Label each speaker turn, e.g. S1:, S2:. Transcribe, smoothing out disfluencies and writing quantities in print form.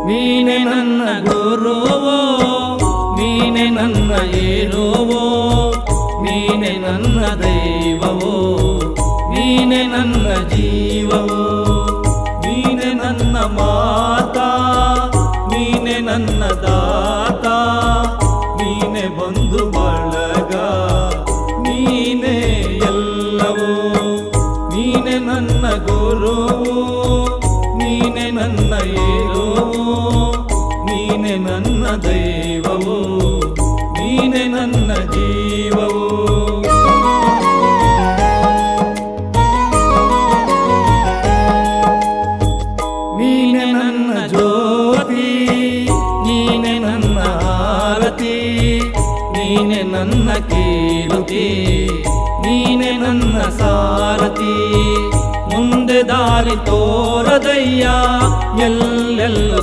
S1: ನೀನೆ ನನ್ನ ಗುರುವೋ, ನೀನೆ ನನ್ನ ಏರುವೋ, ನೀನೆ ನನ್ನ ದೈವವೋ, ನೀನೆ ನನ್ನ ಜೀವವೋ, ನೀನೆ ನನ್ನ ಮಾತಾ, ನೀನೆ ನನ್ನ ದಾತ, ನೀನೆ ಬಂಧು ಬಳಗ, ನೀನೆ ಎಲ್ಲವೋ. ನೀನೆ ನನ್ನ ಗುರುವೋ, ನೀನೆ ನನ್ನ ಏರುವೋ, ನೀನೆ ನನ್ನ ದೈವವೋ, ನೀನೆ ನನ್ನ ಜೀವವೋ. ನೀನೆ ನನ್ನ ಜ್ಯೋತಿ, ನೀನೆ ನನ್ನ ಆರತಿ, ನೀನೆ ನನ್ನ ಕೀರ್ತಿ, ನೀನೆ ನನ್ನ ಸಾರಥಿ. ಮುಂದೆ ದಾರಿ ತೋರದಯ್ಯ ಎಲ್ಲೆಲ್ಲೂ